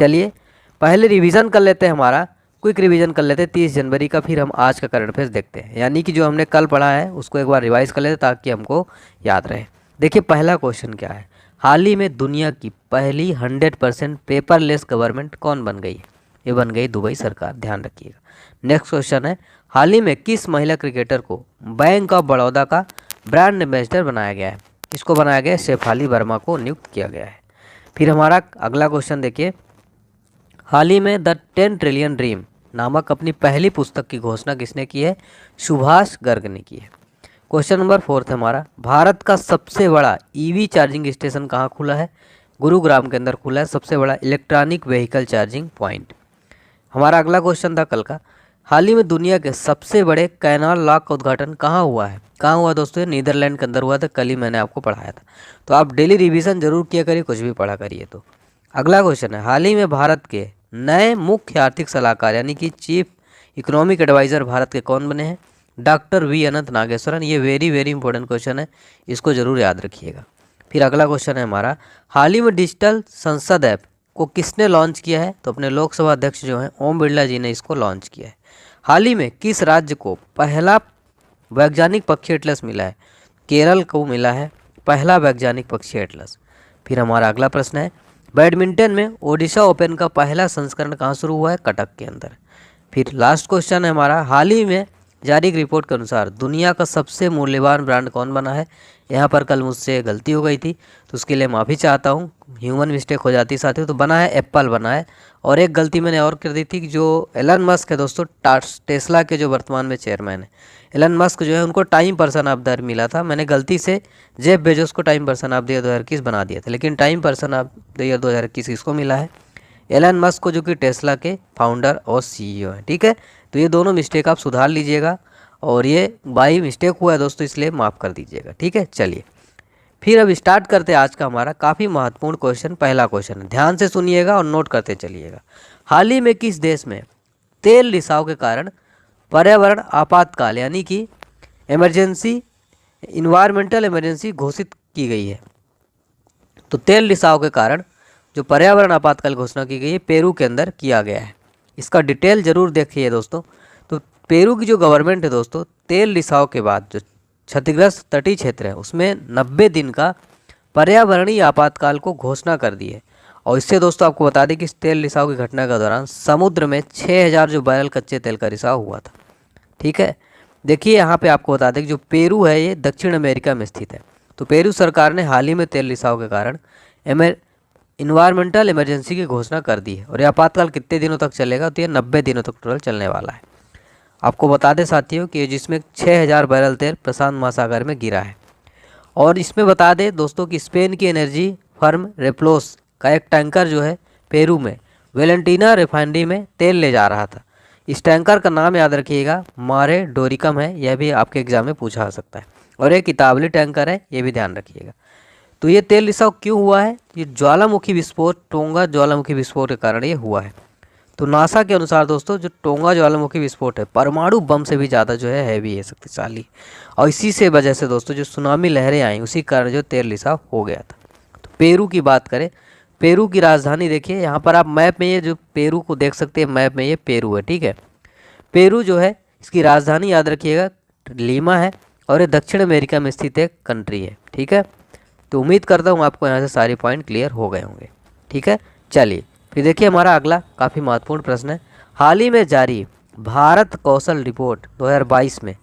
चलिए पहले रिवीजन कर लेते हैं, हमारा क्विक रिवीजन कर लेते हैं 30 जनवरी का, फिर हम आज का करंट अफेयर्स देखते हैं। यानी कि जो हमने कल पढ़ा है उसको एक बार रिवाइज कर लेते हैं ताकि हमको याद रहे। देखिए पहला क्वेश्चन क्या है, हाल ही में दुनिया की पहली 100% पेपरलेस गवर्नमेंट कौन बन गई? ये बन गई दुबई सरकार, ध्यान रखिएगा। नेक्स्ट क्वेश्चन है, हाल ही में किस महिला क्रिकेटर को बैंक ऑफ बड़ौदा का ब्रांड एम्बेसडर बनाया गया है? इसको बनाया गया है शेफाली वर्मा को नियुक्त किया गया है। फिर हमारा अगला क्वेश्चन देखिए, हाल ही में द 10 ट्रिलियन ड्रीम नामक अपनी पहली पुस्तक की घोषणा किसने की है? सुभाष गर्ग ने की है। क्वेश्चन नंबर 4 है हमारा, भारत का सबसे बड़ा ईवी चार्जिंग स्टेशन कहाँ खुला है? गुरुग्राम के अंदर खुला है सबसे बड़ा इलेक्ट्रॉनिक व्हीकल चार्जिंग पॉइंट। हमारा अगला क्वेश्चन था कल का, हाल ही में दुनिया के सबसे बड़े कैनाल लॉक का उद्घाटन कहाँ हुआ है? कहाँ हुआ दोस्तों? नीदरलैंड के अंदर हुआ था, कल ही मैंने आपको पढ़ाया था। तो आप डेली रिवीजन जरूर किया करिए, कुछ भी पढ़ा करिए। तो अगला क्वेश्चन है, हाल ही में भारत के नए मुख्य आर्थिक सलाहकार यानी कि चीफ इकोनॉमिक एडवाइज़र भारत के कौन बने हैं? डॉक्टर वी अनंत नागेश्वरन। ये वेरी वेरी इंपॉर्टेंट क्वेश्चन है, इसको जरूर याद रखिएगा। फिर अगला क्वेश्चन है हमारा, हाल ही में डिजिटल संसद ऐप को किसने लॉन्च किया है? तो अपने लोकसभा अध्यक्ष जो हैं ओम बिरला जी ने इसको लॉन्च किया है। हाल ही में किस राज्य को पहला वैज्ञानिक पक्षी एटलस मिला है? केरल को मिला है पहला वैज्ञानिक पक्षी एटलस। फिर हमारा अगला प्रश्न है, बैडमिंटन में ओडिशा ओपन का पहला संस्करण कहाँ शुरू हुआ है? कटक के अंदर। फिर लास्ट क्वेश्चन है हमारा, हाल ही में जारी एक रिपोर्ट के अनुसार दुनिया का सबसे मूल्यवान ब्रांड कौन बना है? यहाँ पर कल मुझसे गलती हो गई थी तो उसके लिए माफ़ी चाहता हूँ, ह्यूमन मिस्टेक हो जाती है साथियों। तो बना है एप्पल बना है, और एक गलती मैंने और कर दी थी कि जो एलन मस्क है दोस्तों, टेस्ला के जो वर्तमान में चेयरमैन है एलन मस्क जो है, उनको time person of the year मिला था। मैंने गलती से जेफ बेजोस को time person of the year 2021 बना दिया था, लेकिन time person of the year 2021 किसको मिला है? एलन मस्क को, जो कि टेस्ला के फाउंडर और सीईओ हैं। ठीक है, तो ये दोनों मिस्टेक आप सुधार लीजिएगा, और ये बाई मिस्टेक हुआ है दोस्तों, इसलिए माफ़ कर दीजिएगा। ठीक है, चलिए फिर अब स्टार्ट करते हैं आज का हमारा काफ़ी महत्वपूर्ण क्वेश्चन। पहला क्वेश्चन है, ध्यान से सुनिएगा और नोट करते चलिएगा। हाल ही में किस देश में तेल रिसाव के कारण पर्यावरण आपातकाल यानी कि इमरजेंसी, इन्वायरमेंटल इमरजेंसी घोषित की गई है? तो तेल रिसाव के कारण जो पर्यावरण आपातकाल घोषणा की गई है पेरू के अंदर किया गया है। इसका डिटेल जरूर देखिए दोस्तों। तो पेरू की जो गवर्नमेंट है दोस्तों, तेल रिसाव के बाद जो क्षतिग्रस्त तटीय क्षेत्र है उसमें 90 दिन का पर्यावरणीय आपातकाल को घोषणा कर दी है। और इससे दोस्तों आपको बता दें कि इस तेल रिसाव की घटना के दौरान समुद्र में 6000 जो बैरल कच्चे तेल का रिसाव हुआ था। ठीक है, देखिए यहाँ पे आपको बता दें कि जो पेरू है ये दक्षिण अमेरिका में स्थित है। तो पेरू सरकार ने हाल ही में तेल रिसाव के कारण इन्वायरमेंटल इमरजेंसी की घोषणा कर दी है। और ये आपातकाल कितने दिनों तक चलेगा? तो ये 90 दिनों तक टोटल चलने वाला है। आपको बता दें साथियों कि जिसमें 6000 बैरल तेल प्रशांत महासागर में गिरा है। और इसमें बता दें दोस्तों कि स्पेन की एनर्जी फर्म रेप्लोस का एक टैंकर जो है पेरू में वेलेंटीना रिफाइनरी में तेल ले जा रहा था। इस टैंकर का नाम याद रखिएगा, मारे डोरिकम है। यह भी आपके एग्जाम में पूछा जा सकता है, और एक किताबली टैंकर है, ये भी ध्यान रखिएगा। तो ये तेल रिसाव क्यों हुआ है? ये ज्वालामुखी विस्फोट, टोंगा ज्वालामुखी विस्फोट के कारण ये हुआ है। तो नासा के अनुसार दोस्तों जो टोंगा ज्वालामुखी विस्फोट है परमाणु बम से भी ज़्यादा जो है हैवी है, शक्तिशाली। और इसी से वजह से दोस्तों जो सुनामी लहरें आई उसी कारण जो तेल रिसाव हो गया था। तो पेरू की बात करें, पेरू की राजधानी देखिए, यहाँ पर आप मैप में ये जो पेरू को देख सकते हैं, मैप में ये पेरू है। ठीक है, पेरू जो है इसकी राजधानी याद रखिएगा लीमा है, और ये दक्षिण अमेरिका में स्थित एक कंट्री है। ठीक है, तो उम्मीद करता हूँ आपको यहाँ से सारे पॉइंट क्लियर हो गए होंगे। ठीक है, चलिए फिर देखिए हमारा अगला काफ़ी महत्वपूर्ण प्रश्न है, हाल ही में जारी भारत कौशल रिपोर्ट 2022 में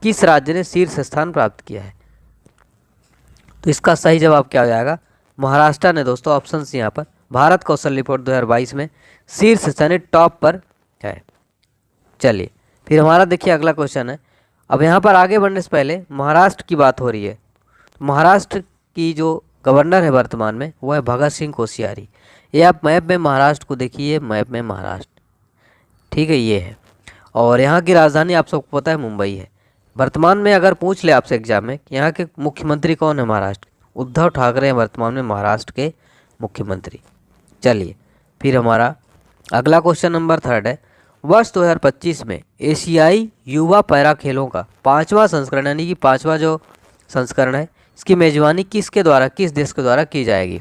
किस राज्य ने शीर्ष स्थान प्राप्त किया है? तो इसका सही जवाब क्या हो जाएगा? महाराष्ट्र ने दोस्तों। ऑप्शन यहाँ पर भारत कौशल रिपोर्ट 2022 में शीर्ष स्थान टॉप पर है। चलिए फिर हमारा देखिए अगला क्वेश्चन है, अब यहाँ पर आगे बढ़ने से पहले महाराष्ट्र की बात हो रही है। महाराष्ट्र की जो गवर्नर है वर्तमान में वो है भगत सिंह कोश्यारी। ये आप मैप में महाराष्ट्र को देखिए, मैप में महाराष्ट्र। ठीक है, ये है, और यहाँ की राजधानी आप सबको पता है मुंबई है। वर्तमान में अगर पूछ ले आपसे एग्जाम में कि यहाँ के मुख्यमंत्री कौन है महाराष्ट्र, उद्धव ठाकरे हैं वर्तमान में महाराष्ट्र के मुख्यमंत्री। चलिए फिर हमारा अगला क्वेश्चन नंबर 3 है, वर्ष 2025 में एशियाई युवा पैरा खेलों का 5वां संस्करण यानी कि 5वां जो संस्करण है इसकी मेजबानी किसके द्वारा, किस देश के द्वारा की जाएगी?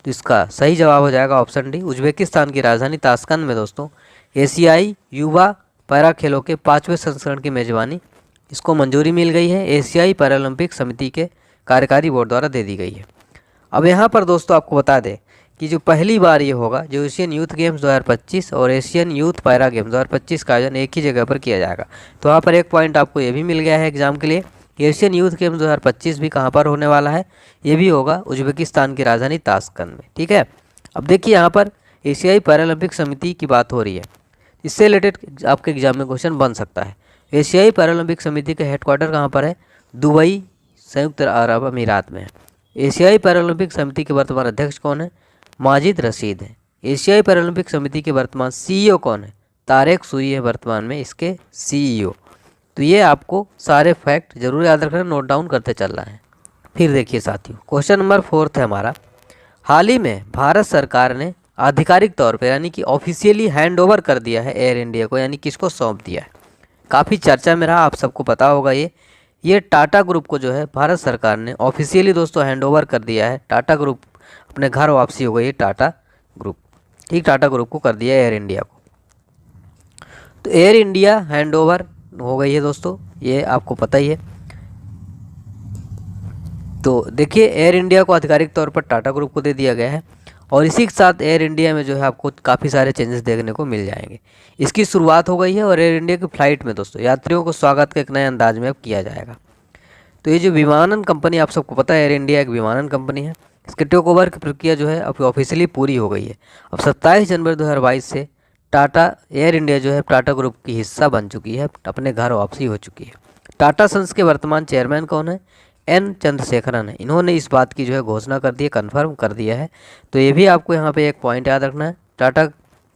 तो इसका सही जवाब हो जाएगा ऑप्शन डी, उज्बेकिस्तान की राजधानी ताशकंद में दोस्तों एशियाई युवा पैरा खेलों के 5वें संस्करण की मेजबानी इसको मंजूरी मिल गई है, एशियाई पैरालंपिक समिति के कार्यकारी बोर्ड द्वारा दे दी गई है। अब यहाँ पर दोस्तों आपको बता दें कि जो पहली बार ये होगा जो एशियन यूथ गेम्स 2025 और एशियन यूथ पैरा गेम्स 2025 का आयोजन एक ही जगह पर किया जाएगा। तो वहाँ पर एक पॉइंट आपको ये भी मिल गया है एग्जाम के लिए, एशियन यूथ गेम्स 2025 भी कहाँ पर होने वाला है, ये भी होगा उज्बेकिस्तान की राजधानी ताशकंद में। ठीक है, अब देखिए यहाँ पर एशियाई पैरालंपिक समिति की बात हो रही है, इससे रिलेटेड आपके एग्जाम में क्वेश्चन बन सकता है। एशियाई पैरालंपिक समिति का हेडक्वार्टर कहाँ पर है, दुबई संयुक्त अरब अमीरात में है। एशियाई पैरालंपिक समिति के वर्तमान अध्यक्ष कौन है, माजिद रशीद है। एशियाई पैरालंपिक समिति के वर्तमान सीईओ कौन है, तारेक सुई है वर्तमान में इसके सीईओ। तो ये आपको सारे फैक्ट जरूर याद रखना, नोट डाउन करते चलना है। फिर देखिए साथियों, क्वेश्चन नंबर 4 है हमारा, हाल ही में भारत सरकार ने आधिकारिक तौर पर यानी कि ऑफिशियली हैंड ओवर कर दिया है एयर इंडिया को, यानी किसको सौंप दिया है, काफ़ी चर्चा में रहा, आप सबको पता होगा ये टाटा ग्रुप को जो है भारत सरकार ने ऑफिशियली दोस्तों हैंड ओवर कर दिया है। टाटा ग्रुप अपने घर वापसी हो गई है, टाटा ग्रुप, ठीक, टाटा ग्रुप को कर दिया एयर इंडिया को। तो एयर इंडिया हैंड ओवर हो गई है दोस्तों, ये आपको पता ही है। तो देखिए एयर इंडिया को आधिकारिक तौर पर टाटा ग्रुप को दे दिया गया है और इसी के साथ एयर इंडिया में जो है आपको काफ़ी सारे चेंजेस देखने को मिल जाएंगे। इसकी शुरुआत हो गई है और एयर इंडिया की फ़्लाइट में दोस्तों यात्रियों को स्वागत के एक नए अंदाज में अब किया जाएगा। तो ये जो विमानन कंपनी, आप सबको पता है एयर इंडिया एक विमानन कंपनी है, इसके टेक ओवर की प्रक्रिया जो है अब ऑफिशियली पूरी हो गई है। अब 27 जनवरी 2022 से टाटा एयर इंडिया जो है टाटा ग्रुप की हिस्सा बन चुकी है, अपने घर वापसी हो चुकी है। टाटा सन्स के वर्तमान चेयरमैन कौन है, एन चंद्रशेखरन है। इन्होंने इस बात की जो है घोषणा कर दी है, कन्फर्म कर दिया है। तो ये भी आपको यहाँ पे एक पॉइंट याद रखना है, टाटा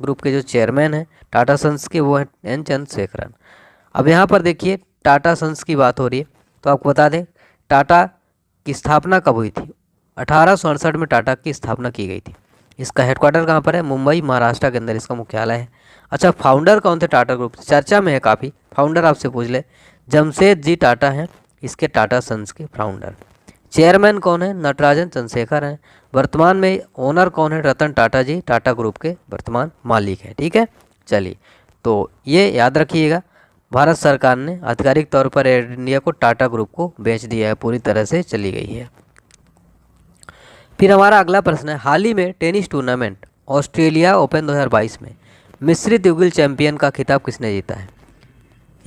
ग्रुप के जो चेयरमैन हैं टाटा सन्स के वो हैं एन चंद्रशेखरन। अब यहाँ पर देखिए टाटा सन्स की बात हो रही है, तो आपको बता दें टाटा की स्थापना कब हुई थी, 1868 में टाटा की स्थापना की गई थी। इसका हेडक्वार्टर कहाँ पर है, मुंबई महाराष्ट्र के अंदर इसका मुख्यालय है। अच्छा, फाउंडर कौन थे टाटा ग्रुप, चर्चा में है काफ़ी, फाउंडर आपसे पूछ ले, जमशेद जी टाटा हैं इसके टाटा सन्स के फाउंडर। चेयरमैन कौन है, नटराजन चंद्रशेखर हैं। वर्तमान में ओनर कौन है, रतन टाटा जी टाटा ग्रुप के वर्तमान मालिक हैं। ठीक है, चलिए तो ये याद रखिएगा, भारत सरकार ने आधिकारिक तौर पर एयर इंडिया को टाटा ग्रुप को बेच दिया है, पूरी तरह से चली गई है। फिर हमारा अगला प्रश्न है, हाल ही में टेनिस टूर्नामेंट ऑस्ट्रेलिया ओपन 2022 में मिश्रित युगल चैंपियन का खिताब किसने जीता है,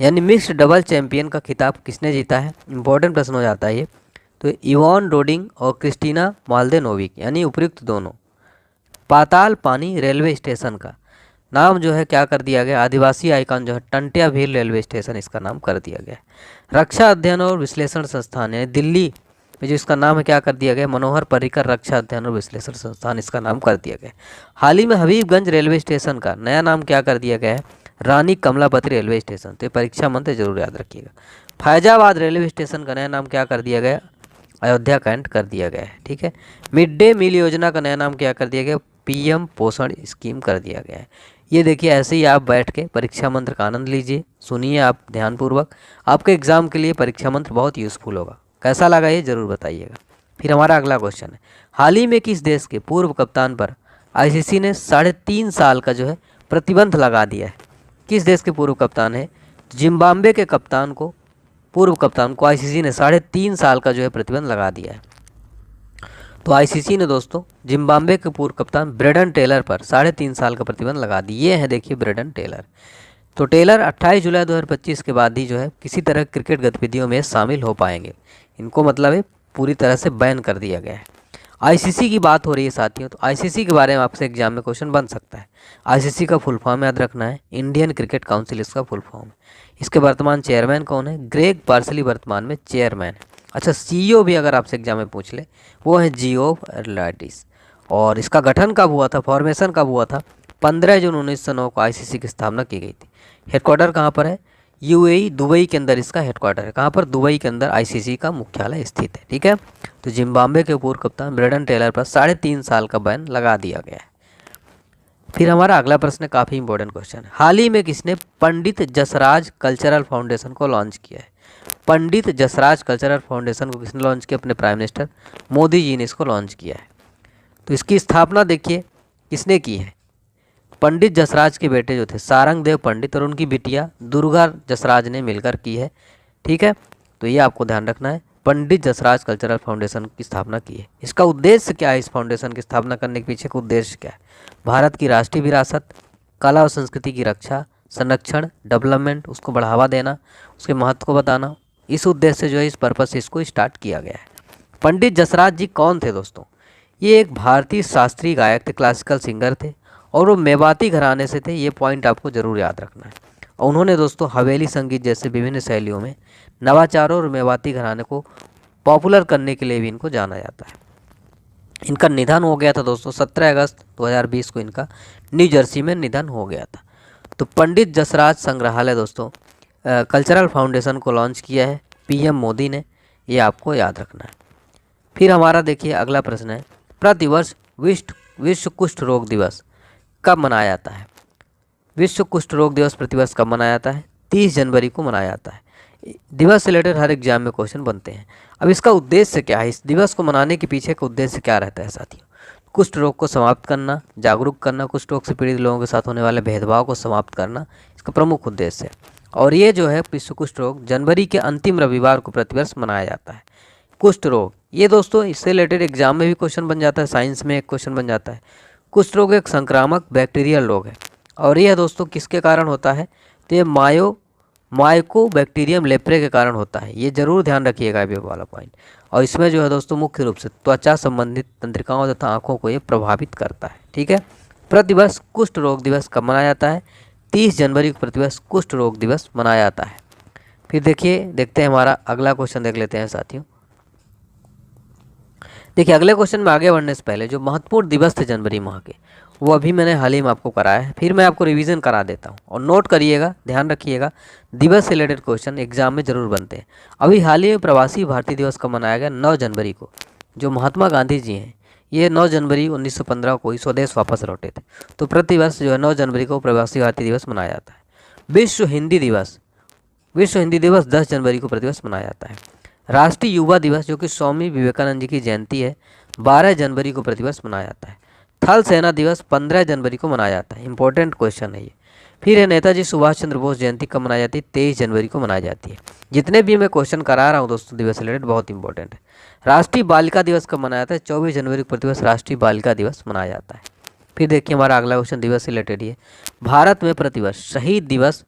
यानी मिक्स्ड डबल चैंपियन का खिताब किसने जीता है, इंपॉर्टेंट प्रश्न हो जाता है ये। तो इवान डोडिंग और क्रिस्टीना माल्देनोविक यानी उपयुक्त दोनों। पाताल पानी रेलवे स्टेशन का नाम जो है क्या कर दिया गया, आदिवासी आइकॉन जो है टंटिया भील रेलवे स्टेशन इसका नाम कर दिया गया है। रक्षा अध्ययन और विश्लेषण संस्थान यानी दिल्ली में जो इसका नाम है क्या कर दिया गया, मनोहर पर्रिकर रक्षा अध्ययन और विश्लेषण संस्थान इसका नाम कर दिया गया। हाल ही में हबीबगंज रेलवे स्टेशन का नया नाम क्या कर दिया गया है, रानी कमलापति रेलवे स्टेशन। तो परीक्षा मंत्र जरूर याद रखिएगा। फैजाबाद रेलवे स्टेशन का नया नाम क्या कर दिया गया, अयोध्या कैंट कर दिया गया है। ठीक है, मिड डे मील योजना का नया नाम क्या कर दिया गया, पीएम पोषण स्कीम कर दिया गया है। ये देखिए ऐसे ही आप बैठ के परीक्षा मंत्र का आनंद लीजिए, सुनिए आप ध्यानपूर्वक, आपके एग्जाम के लिए परीक्षा मंत्र बहुत यूज़फुल होगा। कैसा लगा ये जरूर बताइएगा। फिर हमारा अगला क्वेश्चन है, हाल ही में किस देश के पूर्व कप्तान पर आईसीसी ने 3.5 साल का जो है प्रतिबंध लगा दिया है, किस देश के पूर्व कप्तान है, जिम्बाब्वे के कप्तान को, पूर्व कप्तान को आईसीसी ने 3.5 साल का जो है प्रतिबंध लगा दिया है। तो आईसीसी ने दोस्तों जिम्बाब्वे के पूर्व कप्तान ब्रेडन टेलर पर 3.5 साल का प्रतिबंध लगा दिए हैं। देखिए ब्रेडन टेलर, तो टेलर 28 जुलाई 2025 के बाद ही जो है किसी तरह क्रिकेट गतिविधियों में शामिल हो पाएंगे, इनको मतलब है पूरी तरह से बैन कर दिया गया है। आईसीसी की बात हो रही है साथियों, तो आईसीसी के बारे में आपसे एग्जाम में क्वेश्चन बन सकता है। आईसीसी का फुल फॉर्म याद रखना है, इंडियन क्रिकेट काउंसिल इसका फुल फॉर्म है। इसके वर्तमान चेयरमैन कौन है, ग्रेग पार्सली वर्तमान में चेयरमैन है। अच्छा, सीईओ भी अगर आपसे एग्जाम में पूछ ले वो है जियोफ एर्लाइटिस। और इसका गठन कब हुआ था, फॉर्मेशन कब हुआ था, 15 जून 1909 को आईसीसी की स्थापना की गई थी। हेडक्वार्टर कहाँ पर है, यूएई दुबई के अंदर इसका हेडक्वार्टर है। कहाँ पर, दुबई के अंदर आईसीसी का मुख्यालय स्थित है। ठीक है, तो जिम्बाब्वे के पूर्व कप्तान ब्रेडन टेलर पर 3.5 साल का बैन लगा दिया गया है। फिर हमारा अगला प्रश्न काफ़ी इंपॉर्टेंट क्वेश्चन है, हाल ही में किसने पंडित जसराज कल्चरल फाउंडेशन को लॉन्च किया है। पंडित जसराज कल्चरल फाउंडेशन को किसने लॉन्च किया, अपने प्राइम मिनिस्टर मोदी जी ने इसको लॉन्च किया है। तो इसकी स्थापना देखिए किसने की है, पंडित जसराज के बेटे जो थे सारंग देव पंडित और उनकी बिटिया दुर्गा जसराज ने मिलकर की है। ठीक है, तो ये आपको ध्यान रखना है, पंडित जसराज कल्चरल फाउंडेशन की स्थापना की है। इसका उद्देश्य क्या है, इस फाउंडेशन की स्थापना करने के पीछे का उद्देश्य क्या है, भारत की राष्ट्रीय विरासत, कला और संस्कृति की रक्षा, संरक्षण, डेवलपमेंट, उसको बढ़ावा देना, उसके महत्व को बताना, इस उद्देश्य से जो है इस पर्पज से इसको स्टार्ट किया गया है। पंडित जसराज जी कौन थे दोस्तों, ये एक भारतीय शास्त्रीय गायक थे, क्लासिकल सिंगर थे और वो मेवाती घराने से थे, ये पॉइंट आपको जरूर याद रखना है। और उन्होंने दोस्तों हवेली संगीत जैसे विभिन्न शैलियों में नवाचारों और मेवाती घराने को पॉपुलर करने के लिए भी इनको जाना जाता है। इनका निधन हो गया था दोस्तों 17 अगस्त 2020 को इनका न्यू जर्सी में निधन हो गया था। तो पंडित जसराज संग्रहालय दोस्तों कल्चरल फाउंडेशन को लॉन्च किया है पीएम मोदी ने, ये आपको याद रखना है। फिर हमारा देखिए अगला प्रश्न है, प्रतिवर्ष विश्व कुष्ठ रोग दिवस कब मनाया जाता है। विश्व कुष्ठ रोग दिवस प्रतिवर्ष कब मनाया जाता है, 30 जनवरी को मनाया जाता है। दिवस से रिलेटेड हर एग्जाम में क्वेश्चन बनते हैं। अब इसका उद्देश्य क्या है, इस दिवस को मनाने के पीछे का उद्देश्य क्या रहता है साथियों, कुष्ठ रोग को समाप्त करना, जागरूक करना, कुष्ठ रोग से पीड़ित लोगों के साथ होने वाले भेदभाव को समाप्त करना इसका प्रमुख उद्देश्य है। और ये जो है विश्व कुष्ठ रोग जनवरी के अंतिम रविवार को प्रतिवर्ष मनाया जाता है। कुष्ठ रोग ये दोस्तों इससे रिलेटेड एग्जाम में भी क्वेश्चन बन जाता है, साइंस में एक क्वेश्चन बन जाता है। कुष्ठ रोग एक संक्रामक बैक्टीरियल रोग है और यह दोस्तों किसके कारण होता है, तो ये माइकोबैक्टीरियम लेप्रे के कारण होता है। ये जरूर ध्यान रखिएगा ये वाला पॉइंट। और इसमें जो है दोस्तों मुख्य रूप से त्वचा संबंधित तंत्रिकाओं तथा आंखों को ये प्रभावित करता है। ठीक है, प्रतिवर्ष कुष्ठ रोग दिवस कब मनाया जाता है, 30 जनवरी को प्रतिवर्ष कुष्ठ रोग दिवस मनाया जाता है। फिर देखते हैं हमारा अगला क्वेश्चन देख लेते हैं साथियों। देखिए अगले क्वेश्चन में आगे बढ़ने से पहले जो महत्वपूर्ण दिवस थे जनवरी माह के वो अभी मैंने हाल ही में आपको कराया है, फिर मैं आपको रिवीजन करा देता हूँ और नोट करिएगा, ध्यान रखिएगा, दिवस से रिलेटेड क्वेश्चन एग्जाम में जरूर बनते हैं। अभी हाल ही में प्रवासी भारतीय दिवस कब मनाया गया, 9 जनवरी को। जो महात्मा गांधी जी हैं ये 9 जनवरी 1915 को ही स्वदेश वापस लौटे थे, तो प्रतिवर्ष जो है 9 जनवरी को प्रवासी भारतीय दिवस मनाया जाता है। विश्व हिंदी दिवस 10 जनवरी को प्रतिवर्ष मनाया जाता है। राष्ट्रीय युवा दिवस जो कि स्वामी विवेकानंद जी की जयंती है 12 जनवरी को प्रतिवर्ष मनाया जाता है। थल सेना दिवस 15 जनवरी को मनाया जाता है, इंपॉर्टेंट क्वेश्चन है ये। फिर है नेताजी सुभाष चंद्र बोस जयंती कब मनाई जाती है, 23 जनवरी को मनाई जाती है। जितने भी मैं क्वेश्चन करा रहा हूँ दोस्तों दिवस रिलेटेड बहुत इंपॉर्टेंट है। राष्ट्रीय बालिका दिवस कब मनाया जाता है, 24 जनवरी को प्रतिवर्ष राष्ट्रीय बालिका दिवस मनाया जाता है। फिर देखिए हमारा अगला क्वेश्चन दिवस से रिलेटेड है, भारत में प्रतिवर्ष शहीद दिवस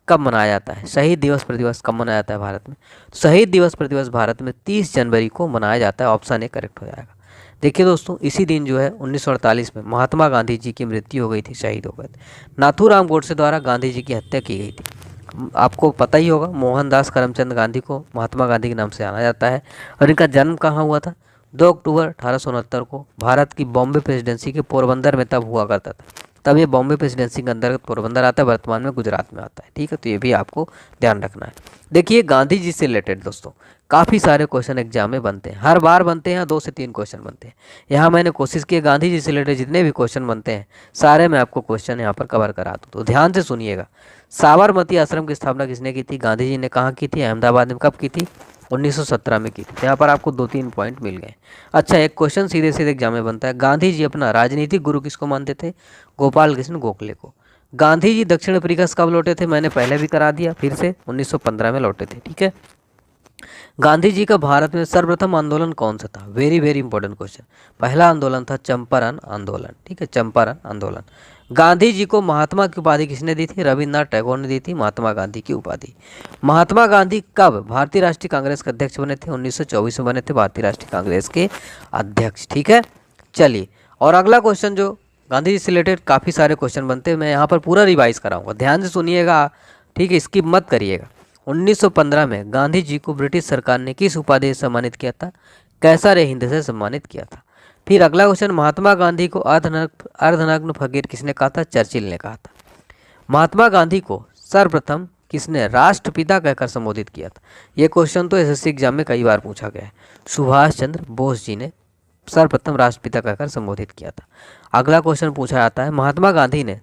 कब मनाया जाता है, शहीद दिवस प्रतिवर्ष कब मनाया जाता है भारत में, शहीद दिवस प्रतिवर्ष भारत में 30 जनवरी को मनाया जाता है। ऑप्शन ए करेक्ट हो जाएगा। देखिए दोस्तों इसी दिन जो है 1948 में महात्मा गांधी जी की मृत्यु हो गई थी, शहीद हो गए थे। नाथूराम गोडसे द्वारा गांधी जी की हत्या की गई थी। आपको पता ही होगा मोहनदास करमचंद गांधी को महात्मा गांधी के नाम से जाना जाता है। और इनका जन्म कहाँ हुआ था, 2 अक्टूबर 1869 को भारत की बॉम्बे प्रेसिडेंसी के पोरबंदर में तब हुआ करता था। तब ये बॉम्बे प्रेसिडेंसी के अंतर्गत पोरबंदर आता है, वर्तमान में गुजरात में आता है। ठीक है, तो ये भी आपको ध्यान रखना है। देखिए गांधी जी से रिलेटेड दोस्तों काफ़ी सारे क्वेश्चन एग्जाम में बनते हैं, हर बार बनते हैं, 2 से 3 क्वेश्चन बनते हैं। यहाँ मैंने कोशिश की गांधी जी से रिलेटेड जितने भी क्वेश्चन बनते हैं सारे मैं आपको क्वेश्चन यहाँ पर कवर करा दूँ, तो ध्यान से सुनिएगा। साबरमती आश्रम की स्थापना किसने की थी, गांधी जी ने कहाँ की थी, अहमदाबाद में। कब की थी, 1917 में की थी। यहाँ पर आपको 2-3 पॉइंट मिल गए। अच्छा एक क्वेश्चन सीधे सीधे एग्जाम में बनता है, गांधी जी अपना राजनीतिक गुरु किसको मानते थे, गोपाल कृष्ण गोखले को। गांधी जी दक्षिण अफ्रीका से कब लौटे थे, मैंने पहले भी करा दिया, फिर से 1915 में लौटे थे। ठीक है, गांधी जी का भारत में सर्वप्रथम आंदोलन कौन सा था, वेरी वेरी इंपॉर्टेंट क्वेश्चन। पहला आंदोलन था चंपारण आंदोलन। ठीक है, चंपारण आंदोलन। गांधी जी को महात्मा की उपाधि किसने दी थी, रविन्द्रनाथ टैगोर ने दी थी महात्मा गांधी की उपाधि। महात्मा गांधी कब भारतीय राष्ट्रीय कांग्रेस के अध्यक्ष बने थे, 1924 में बने थे भारतीय राष्ट्रीय कांग्रेस के अध्यक्ष। ठीक है, चलिए और अगला क्वेश्चन जो गांधी जी से रिलेटेड काफ़ी सारे क्वेश्चन बनते हैं, मैं यहाँ पर पूरा रिवाइज कराऊंगा, ध्यान से सुनिएगा। ठीक है, स्किप मत करिएगा। 1915 में गांधी जी को ब्रिटिश सरकार ने किस उपाधि से सम्मानित किया था, कैसर ए हिंद से सम्मानित किया था। फिर अगला क्वेश्चन, महात्मा गांधी को अर्धनग्न फकीर किसने कहा था, चर्चिल ने कहा था। महात्मा गांधी को सर्वप्रथम किसने राष्ट्रपिता कहकर संबोधित किया था, ये क्वेश्चन तो एसएससी एग्जाम में कई बार पूछा गया है। सुभाष चंद्र बोस जी ने सर्वप्रथम राष्ट्रपिता कहकर संबोधित किया था। अगला क्वेश्चन पूछा जाता है, महात्मा गांधी ने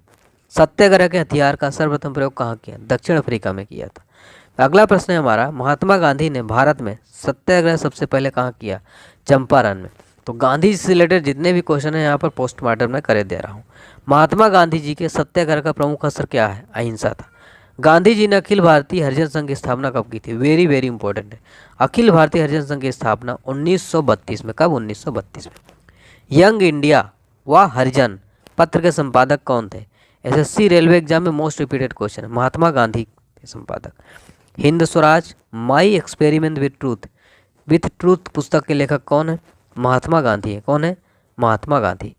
सत्याग्रह के हथियार का सर्वप्रथम प्रयोग कहाँ किया, दक्षिण अफ्रीका में किया था। अगला प्रश्न है हमारा, महात्मा गांधी ने भारत में सत्याग्रह सबसे पहले कहाँ किया, चंपारण में। तो गांधी जी से रिलेटेड जितने भी क्वेश्चन हैं यहाँ पर पोस्टमार्टम में करे दे रहा हूँ। महात्मा गांधी जी के सत्याग्रह का प्रमुख अस्त्र क्या है? अहिंसा था। गांधी जी ने अखिल भारतीय हरिजन संघ की स्थापना कब की थी? वेरी वेरी इंपॉर्टेंट है। अखिल भारतीय हरिजन संघ की स्थापना 1932 में। कब? 1932 में। यंग इंडिया व हरिजन पत्र के संपादक कौन थे? एसएससी रेलवे एग्जाम में मोस्ट रिपीटेड क्वेश्चन है। महात्मा गांधी के संपादक। Hind Swaraj, my experiment with truth पुस्तक के लेखक कौन है? महात्मा गांधी है। कौन है? महात्मा गांधी।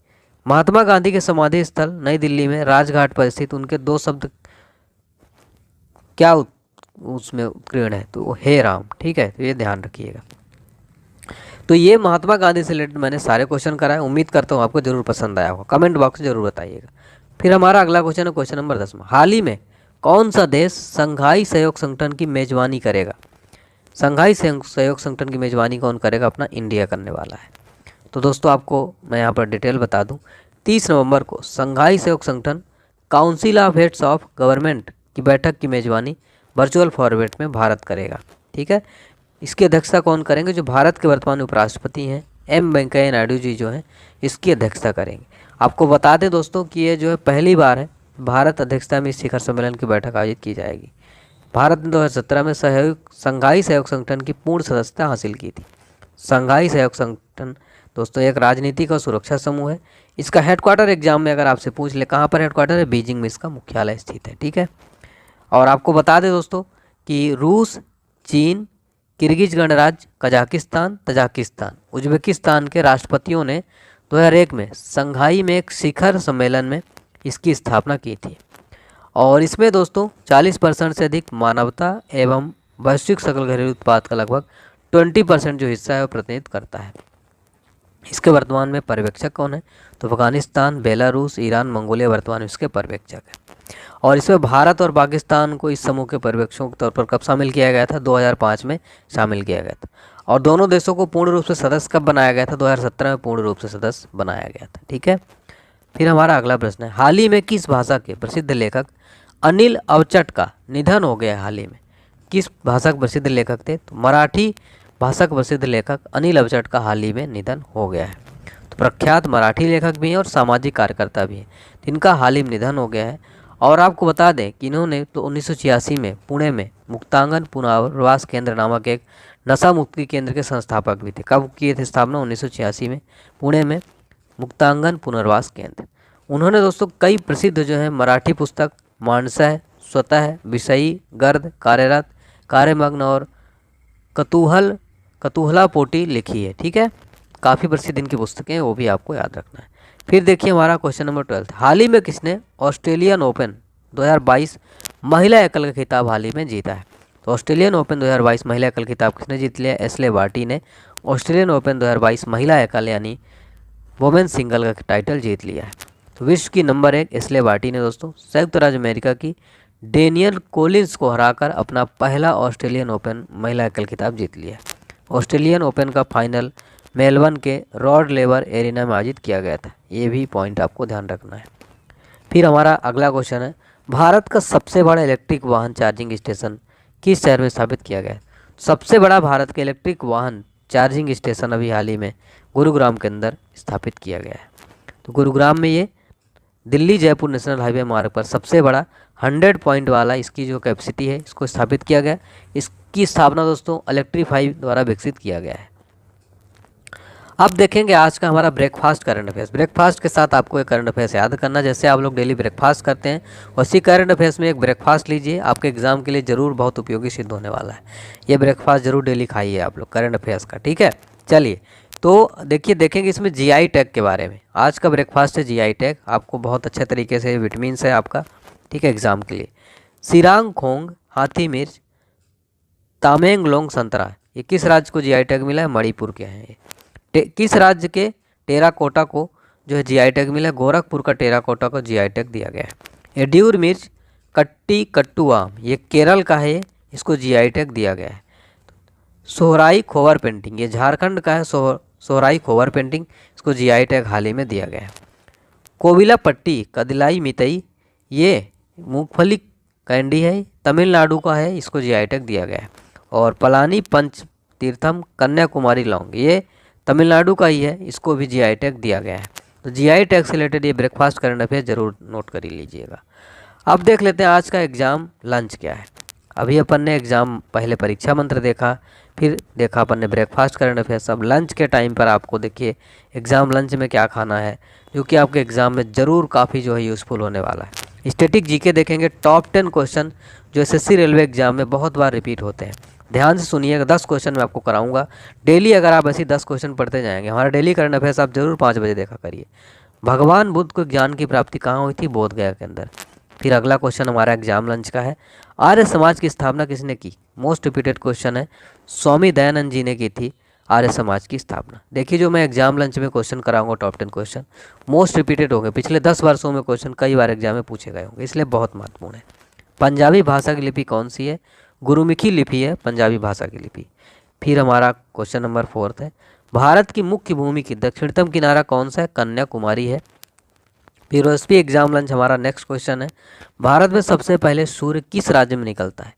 महात्मा गांधी के समाधि स्थल नई दिल्ली में राजघाट पर स्थित उनके दो शब्द क्या उसमें उत्कीर्ण है? तो हे राम। ठीक है, तो ये ध्यान रखिएगा। तो ये महात्मा गांधी से रिलेटेड मैंने सारे क्वेश्चन कराए। उम्मीद करता हूँ आपको जरूर पसंद आया होगा। कमेंट बॉक्स में जरूर बताइएगा। फिर हमारा अगला क्वेश्चन है क्वेश्चन नंबर 10 में, हाल ही में कौन सा देश संघाई सहयोग संगठन की मेजबानी करेगा? संघाई सहयोग संगठन की मेजबानी कौन करेगा? अपना इंडिया करने वाला है। तो दोस्तों आपको मैं यहाँ पर डिटेल बता दूँ, 30 नवंबर को संघाई सहयोग संगठन council of heads of government की बैठक की मेजबानी वर्चुअल फॉर्मेट में भारत करेगा। ठीक है, इसकी अध्यक्षता कौन करेंगे? जो भारत के वर्तमान उपराष्ट्रपति हैं एम वेंकैया नायडू जी जो हैं, इसकी अध्यक्षता करेंगे। आपको बता दें दोस्तों कि ये जो है पहली बार है भारत अध्यक्षता में इस शिखर सम्मेलन की बैठक आयोजित की जाएगी। भारत ने 2017 में संघाई सहयोग संगठन की पूर्ण सदस्यता हासिल की थी। संघाई सहयोग संगठन दोस्तों एक राजनीतिक और सुरक्षा समूह है। इसका हेडक्वार्टर एग्जाम में अगर आपसे पूछ ले कहाँ पर हेडक्वार्टर है, बीजिंग में इसका मुख्यालय स्थित है। ठीक है, और आपको बता दें दोस्तों कि रूस, चीन, किर्गिज गणराज्य, कजाकिस्तान, तजाकिस्तान, उज्बेकिस्तान के राष्ट्रपतियों ने 2001 में संघाई में एक शिखर सम्मेलन में इसकी स्थापना की थी। और इसमें दोस्तों 40% से अधिक मानवता एवं वैश्विक सकल घरेलू उत्पाद का लगभग 20% जो हिस्सा है वो प्रतिनिधित्व करता है। इसके वर्तमान में पर्यवेक्षक कौन है? तो अफगानिस्तान, बेलारूस, ईरान, मंगोलिया वर्तमान में इसके पर्यवेक्षक है। और इसमें भारत और पाकिस्तान को इस समूह के पर्यवेक्षकों के तौर पर कब शामिल किया गया था? 2005 में शामिल किया गया था। और दोनों देशों को पूर्ण रूप से सदस्य कब बनाया गया था? 2017 में पूर्ण रूप से सदस्य बनाया गया था। ठीक है, फिर हमारा अगला प्रश्न है, हाल ही में किस भाषा के प्रसिद्ध लेखक अनिल अवचट का निधन हो गया? हाल ही में किस भाषा के प्रसिद्ध लेखक थे? तो मराठी भाषा के प्रसिद्ध लेखक अनिल अवचट का हाल ही में निधन हो गया है। तो प्रख्यात मराठी लेखक भी हैं और सामाजिक कार्यकर्ता भी हैं, जिनका हाल ही में निधन हो गया है। और आपको बता दें कि इन्होंने तो 1986 में पुणे में मुक्तांगन पुनर्वास केंद्र नामक एक नशा मुक्ति केंद्र के संस्थापक भी थे। कब किए थे स्थापना? 1986 में पुणे में मुक्तांगन पुनर्वास केंद्र। उन्होंने दोस्तों कई प्रसिद्ध जो है मराठी पुस्तक मानसः, स्वतः, विषयी, गर्द, कार्यरत, कार्यमग्न और कतूहला पोटी लिखी है। ठीक है, काफ़ी प्रसिद्ध इनकी पुस्तकें हैं, वो भी आपको याद रखना है। फिर देखिए हमारा क्वेश्चन नंबर 12, हाल ही में किसने ऑस्ट्रेलियन ओपन 2022 महिला एकल का खिताब हाल ही में जीता है? तो ऑस्ट्रेलियन ओपन 2022 महिला एकल खिताब किसने जीत लिया? एशले बार्टी ने ऑस्ट्रेलियन ओपन 2022 महिला एकल यानी वुमेन सिंगल का टाइटल जीत लिया है। तो विश्व की नंबर 1 एशले बार्टी ने दोस्तों संयुक्त राज्य अमेरिका की डेनियल कोलिंस को हराकर अपना पहला ऑस्ट्रेलियन ओपन महिला एकल खिताब जीत लिया। ऑस्ट्रेलियन ओपन का फाइनल मेलबर्न के रॉड लेवर एरिना में आयोजित किया गया था। ये भी पॉइंट आपको ध्यान रखना है। फिर हमारा अगला क्वेश्चन है, भारत का सबसे बड़ा इलेक्ट्रिक वाहन चार्जिंग स्टेशन किस शहर में स्थापित किया गया है? सबसे बड़ा भारत के इलेक्ट्रिक वाहन चार्जिंग स्टेशन अभी हाल ही में गुरुग्राम के अंदर स्थापित किया गया है। तो गुरुग्राम में ये दिल्ली जयपुर नेशनल हाईवे मार्ग पर सबसे बड़ा 100 पॉइंट वाला इसकी जो कैपेसिटी है इसको स्थापित किया गया। इसकी स्थापना दोस्तों इलेक्ट्रीफाई द्वारा विकसित किया गया है। अब देखेंगे आज का हमारा ब्रेकफास्ट करंट अफेयर्स। ब्रेकफास्ट के साथ आपको एक करंट अफेयर्स याद करना, जैसे आप लोग डेली ब्रेकफास्ट करते हैं उसी करंट अफेयर्स में एक ब्रेकफास्ट लीजिए, आपके एग्जाम के लिए ज़रूर बहुत उपयोगी सिद्ध होने वाला है। ये ब्रेकफास्ट जरूर डेली खाइए आप लोग करंट अफेयर्स का। ठीक है, चलिए तो देखिए देखेंगे इसमें जीआई टैग के बारे में। आज का ब्रेकफास्ट है जीआई टैग, आपको बहुत अच्छे तरीके से विटामिन है आपका। ठीक है, एग्जाम के लिए सिरांग खोंग हाथी मिर्च तामेंगलोंग संतरा, ये किस राज्य को जीआई टैग मिला है? मणिपुर के हैं ये। किस राज्य के टेराकोटा को जो है जीआई टैग मिला है? गोरखपुर का टेराकोटा को जीआई टैग दिया गया है। एड्यूर मिर्च कट्टी कट्टू आम, ये केरल का है, इसको जीआई टैग दिया गया है। सोहराई खोवर पेंटिंग, ये झारखंड का है। सोहराई खोवर पेंटिंग, इसको जीआई टैग हाल ही में दिया गया है। कोविला पट्टी कदिलाई मितई, ये मूंगफली कैंडी है, तमिलनाडु का है, इसको जीआई टैग दिया गया है। और पलानी पंच तीर्थम कन्याकुमारी लौंग, ये तमिलनाडु का ही है, इसको भी जीआई टैग दिया गया है। तो जीआई टैग से रिलेटेड ये ब्रेकफास्ट करंट अफेयर जरूर नोट कर ही लीजिएगा। अब देख लेते हैं आज का एग्ज़ाम लंच क्या है। अभी अपन ने एग्ज़ाम पहले परीक्षा मंत्र देखा, फिर देखा अपन ने ब्रेकफास्ट करंट अफेयर्स। अब लंच के टाइम पर आपको देखिए एग्ज़ाम लंच में क्या खाना है, जो कि आपके एग्ज़ाम में ज़रूर काफ़ी जो है यूज़फुल होने वाला है। स्टैटिक जीके देखेंगे, टॉप 10 क्वेश्चन जो एसएससी रेलवे एग्जाम में बहुत बार रिपीट होते हैं। ध्यान से सुनिएगा, 10 क्वेश्चन मैं आपको कराऊंगा डेली। अगर आप ऐसी 10 क्वेश्चन पढ़ते जाएंगे, हमारा डेली करंट अफेयर्स आप जरूर 5 बजे देखा करिए। भगवान बुद्ध को ज्ञान की प्राप्ति कहाँ हुई थी? बोध गया के अंदर। फिर अगला क्वेश्चन हमारा एग्जाम लंच का है, आर्य समाज की स्थापना किसने की? मोस्ट रिपीटेड क्वेश्चन है, स्वामी दयानंद जी ने की थी आर्य समाज की स्थापना। देखिए जो मैं एग्जाम लंच में क्वेश्चन कराऊंगा टॉप 10 क्वेश्चन मोस्ट रिपीटेड होंगे, पिछले 10 वर्षों में क्वेश्चन कई बार एग्जाम में पूछे गए होंगे, इसलिए बहुत महत्वपूर्ण है। पंजाबी भाषा की लिपि कौन सी है? गुरुमुखी लिपि है पंजाबी भाषा की लिपि। फिर हमारा क्वेश्चन नंबर 4 है, भारत की मुख्य भूमि की दक्षिणतम किनारा कौन सा है? कन्याकुमारी है। फिर ओएसपी एग्जाम लंच हमारा नेक्स्ट क्वेश्चन है, भारत में सबसे पहले सूर्य किस राज्य में निकलता है?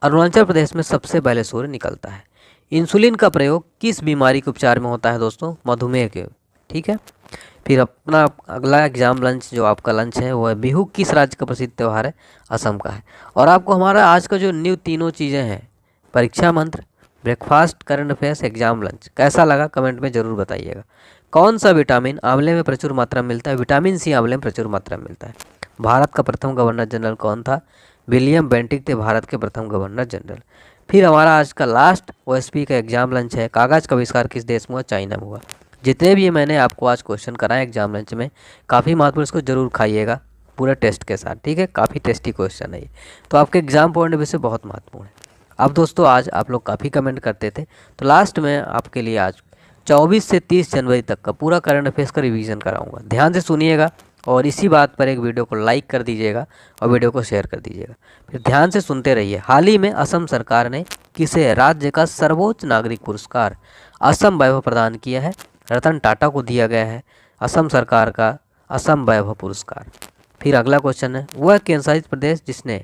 अरुणाचल प्रदेश में सबसे पहले सूर्य निकलता है। इंसुलिन का प्रयोग किस बीमारी के उपचार में होता है दोस्तों? मधुमेह के। ठीक है। फिर अपना अगला एग्जाम लंच जो आपका लंच है वो है, बिहू किस राज्य का प्रसिद्ध त्यौहार है? असम का है। और आपको हमारा आज का जो न्यू तीनों चीज़ें हैं, परीक्षा मंत्र, breakfast, current affairs, exam lunch, कैसा लगा कमेंट में ज़रूर बताइएगा। कौन सा विटामिन आंवले में प्रचुर मात्रा में मिलता है? विटामिन सी आंवले में प्रचुर मात्रा में मिलता है। भारत का प्रथम गवर्नर जनरल कौन था? विलियम बेंटिक थे भारत के प्रथम गवर्नर जनरल। फिर हमारा आज का लास्ट ओएसपी का एग्जाम लंच है, कागज़ का आविष्कार किस देश में हुआ? चाइना में हुआ। जितने भी मैंने आपको आज क्वेश्चन कराए एग्जाम लंच में, काफ़ी महत्वपूर्ण, इसको जरूर खाइएगा पूरे टेस्ट के साथ। ठीक है, काफ़ी टेस्टी क्वेश्चन है ये, तो आपके एग्जाम पॉइंट ऑफ व्यू से बहुत महत्वपूर्ण है। अब दोस्तों आज आप लोग काफ़ी कमेंट करते थे, तो लास्ट में आपके लिए आज 24 से 30 जनवरी तक का पूरा करंट अफेयर्स का रिवीजन कराऊंगा। ध्यान से सुनिएगा और इसी बात पर एक वीडियो को लाइक कर दीजिएगा और वीडियो को शेयर कर दीजिएगा। फिर ध्यान से सुनते रहिए। हाल ही में असम सरकार ने किसे राज्य का सर्वोच्च नागरिक पुरस्कार असम वैभव प्रदान किया है? रतन टाटा को दिया गया है असम सरकार का असम वैभव पुरस्कार। फिर अगला क्वेश्चन है, वह केंद्रशासित प्रदेश जिसने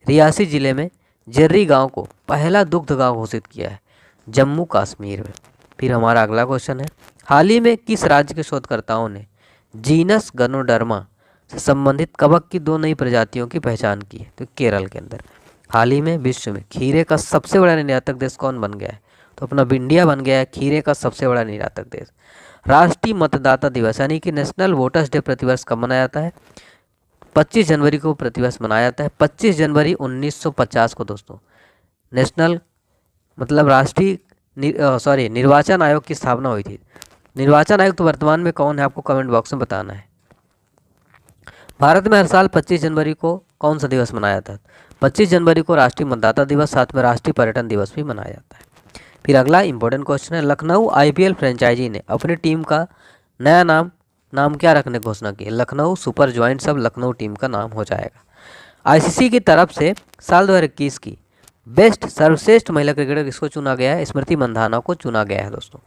रियासी जिले में जर्री गांव को पहला दुग्ध गांव घोषित किया है? जम्मू कश्मीर में। फिर हमारा अगला क्वेश्चन है, हाल ही में किस राज्य के शोधकर्ताओं ने जीनस गनोडर्मा से संबंधित कवक की 2 नई प्रजातियों की पहचान की है? तो केरल के अंदर। हाल ही में विश्व में खीरे का सबसे बड़ा निर्यातक देश कौन बन गया है? तो अपना इंडिया बन गया है खीरे का सबसे बड़ा निर्यातक देश। राष्ट्रीय मतदाता दिवस यानी कि नेशनल वोटर्स डे प्रतिवर्ष कब मनाया जाता है? 25 जनवरी को प्रतिवर्ष मनाया जाता है। 25 जनवरी 1950 को दोस्तों नेशनल मतलब राष्ट्रीय निर्वाचन आयोग की स्थापना हुई थी। निर्वाचन आयोग तो वर्तमान में कौन है आपको कमेंट बॉक्स में बताना है। भारत में हर साल 25 जनवरी को कौन सा दिवस मनाया जाता है? 25 जनवरी को राष्ट्रीय मतदाता दिवस, साथ में राष्ट्रीय पर्यटन दिवस भी मनाया जाता है। फिर अगला इंपॉर्टेंट क्वेश्चन है, लखनऊ आईपीएल फ्रेंचाइजी ने अपनी टीम का नया नाम क्या रखने की घोषणा की? लखनऊ सुपर जॉइंट्स अब लखनऊ टीम का नाम हो जाएगा। आईसीसी की तरफ से साल 2021 की बेस्ट सर्वश्रेष्ठ महिला क्रिकेटर किसको चुना गया है? स्मृति मंधाना को चुना गया है दोस्तों।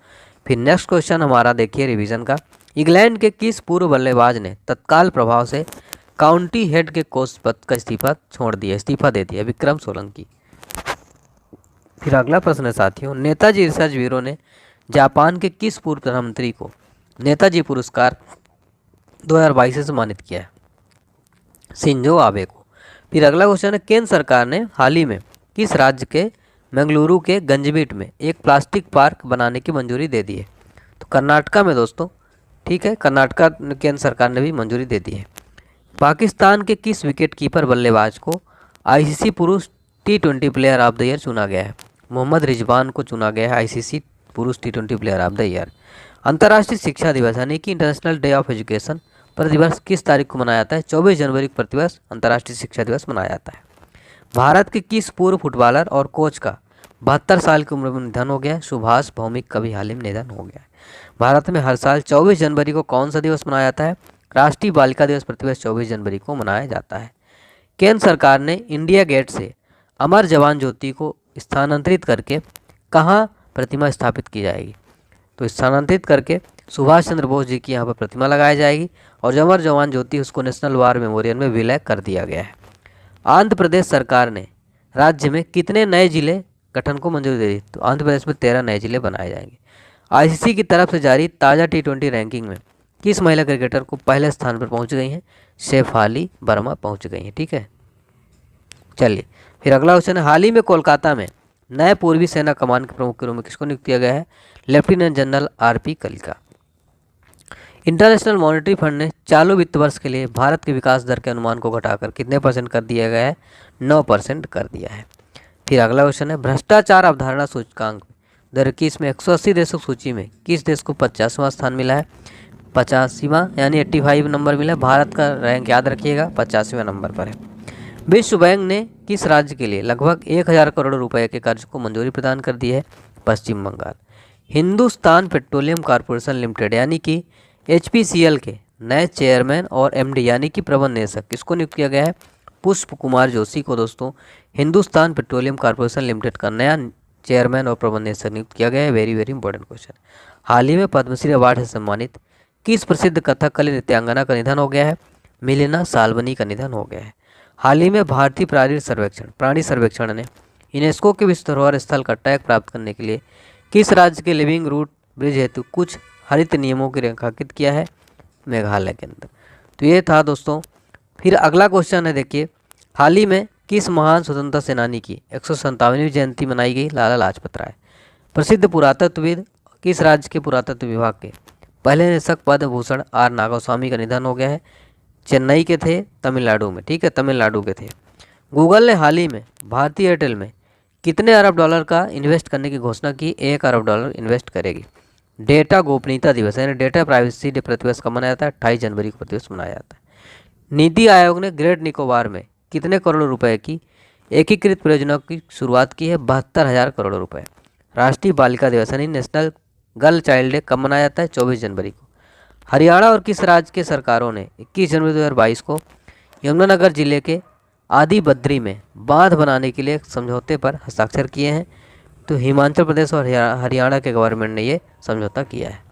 फिर नेक्स्ट क्वेश्चन हमारा देखिए रिवीजन का, इंग्लैंड के किस पूर्व बल्लेबाज ने तत्काल प्रभाव से काउंटी हेड के कोच पद का इस्तीफा दे दिया? विक्रम सोलंकी। फिर अगला प्रश्न है साथियों, नेताजी रिसर्च ब्यूरो ने जापान के किस पूर्व प्रधानमंत्री को नेताजी पुरस्कार 2022 से सम्मानित किया है? शिंजो आबे को। फिर अगला क्वेश्चन है, केंद्र सरकार ने हाल ही में किस राज्य के बेंगलुरु के गंजबीट में एक प्लास्टिक पार्क बनाने की मंजूरी दे दी है? तो कर्नाटका में दोस्तों। ठीक है, कर्नाटका केंद्र सरकार ने भी मंजूरी दे दी है। पाकिस्तान के किस विकेट कीपर बल्लेबाज को आईसीसी पुरुष T20 player of the year चुना गया है? मोहम्मद रिजवान को चुना गया है आईसीसी पुरुष T20 player of the year. अंतर्राष्ट्रीय शिक्षा दिवस यानी कि इंटरनेशनल डे ऑफ एजुकेशन प्रतिवर्ष किस तारीख को मनाया जाता है? 24 जनवरी को प्रतिवर्ष अंतर्राष्ट्रीय शिक्षा दिवस मनाया जाता है। भारत के किस पूर्व फुटबॉलर और कोच का 72 साल की उम्र में निधन हो गया? सुभाष भौमिक का भी हाल ही में निधन हो गया है। भारत में हर साल 24 जनवरी को कौन सा दिवस मनाया जाता है? राष्ट्रीय बालिका दिवस प्रतिवर्ष 24 जनवरी को मनाया जाता है। केंद्र सरकार ने इंडिया गेट से अमर जवान ज्योति को स्थानांतरित करके कहाँ प्रतिमा स्थापित की जाएगी? तो स्थानांतरित करके सुभाष चंद्र बोस जी की यहाँ पर प्रतिमा लगाई जाएगी और जो अमर जवान ज्योति उसको नेशनल वार मेमोरियल में विलय कर दिया गया है। आंध्र प्रदेश सरकार ने राज्य में कितने नए जिले गठन को मंजूरी दे दी? तो आंध्र प्रदेश में 13 नए जिले बनाए जाएंगे। आईसीसी की तरफ से जारी ताज़ा टी20 रैंकिंग में किस महिला क्रिकेटर को पहले स्थान पर पहुंच गई हैं? शेफाली वर्मा पहुंच गई हैं। ठीक है, चलिए फिर अगला क्वेश्चन है, हाल ही में कोलकाता में नए पूर्वी सेना कमान के प्रमुख के रूप में किसको नियुक्त किया गया है? लेफ्टिनेंट जनरल आरपी कलिका। इंटरनेशनल मॉनेटरी फंड ने चालू वित्त वर्ष के लिए भारत के विकास दर के अनुमान को घटाकर कितने % कर दिया गया है? 9% कर दिया है। फिर अगला क्वेश्चन है, भ्रष्टाचार अवधारणा सूचकांक 2021 में 180 देशों की सूची में किस देश को 50वां स्थान मिला है? 85वां यानी 85 नंबर मिला है। भारत का रैंक याद रखिएगा 85वें नंबर पर है। विश्व बैंक ने किस राज्य के लिए लगभग 1000 करोड़ रुपए के कर्ज को मंजूरी प्रदान कर दी है? Paschim Bangal. Hindustan petroleum corporation limited यानी कि HPCL के नए चेयरमैन और MD यानी कि प्रबंध निदेशक किसको नियुक्त किया गया है? पुष्प कुमार जोशी को दोस्तों हिंदुस्तान पेट्रोलियम कॉरपोरेशन लिमिटेड का नया चेयरमैन और प्रबंध निदेशक नियुक्त किया गया है। Very very important question. हाल ही में पद्मश्री अवार्ड से सम्मानित किस प्रसिद्ध कथकली नृत्यांगना का निधन हो गया है? मिलिना साल्वनी का निधन हो गया है। हाल ही में भारतीय प्राणी सर्वेक्षण ने यूनेस्को के विश्व धरोहर स्थल का टैग प्राप्त करने के लिए किस राज्य के लिविंग रूट ब्रिज हेतु कुछ हरित नियमों को रेखांकित किया है? मेघालय के अंदर। तो ये था दोस्तों। फिर अगला क्वेश्चन है, देखिए, हाल ही में किस महान स्वतंत्रता सेनानी की 157वीं जयंती मनाई गई? लाला लाजपत राय। प्रसिद्ध पुरातत्वविद किस राज्य के पुरातत्व विभाग के पहले निदेशक पद्म भूषण R नागास्वामी का निधन हो गया है? चेन्नई के थे, तमिलनाडु में। ठीक है, तमिलनाडु के थे। गूगल ने हाल ही में भारतीय एयरटेल में कितने अरब डॉलर का इन्वेस्ट करने की घोषणा की? 1 अरब डॉलर इन्वेस्ट करेगी। डेटा गोपनीयता दिवस यानी डेटा प्राइवेसी डे प्रतिवर्ष कब मनाया जाता है? 28 जनवरी को प्रतिवर्ष मनाया जाता है। नीति आयोग ने ग्रेट निकोबार में कितने करोड़ रुपए की एकीकृत परियोजना की शुरुआत की है? 72,000 करोड़ रुपए। राष्ट्रीय बालिका दिवस यानी नेशनल गर्ल चाइल्ड डे कब मनाया जाता है? 24 जनवरी को। हरियाणा और किस राज्य के सरकारों ने 21 जनवरी 2022 को यमुनानगर जिले के आदि बद्री में बांध बनाने के लिए समझौते पर हस्ताक्षर किए हैं? तो हिमाचल प्रदेश और हरियाणा के गवर्नमेंट ने ये समझौता किया है।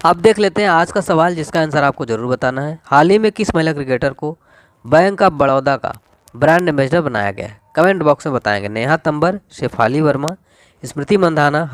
अब देख लेते हैं आज का सवाल, जिसका आंसर आपको जरूर बताना है। हाल ही में किस महिला क्रिकेटर को बैंक ऑफ बड़ौदा का ब्रांड एम्बेसडर बनाया गया है? कमेंट बॉक्स में बताएंगे। नेहा तंबर, शेफाली वर्मा, स्मृति मंधाना,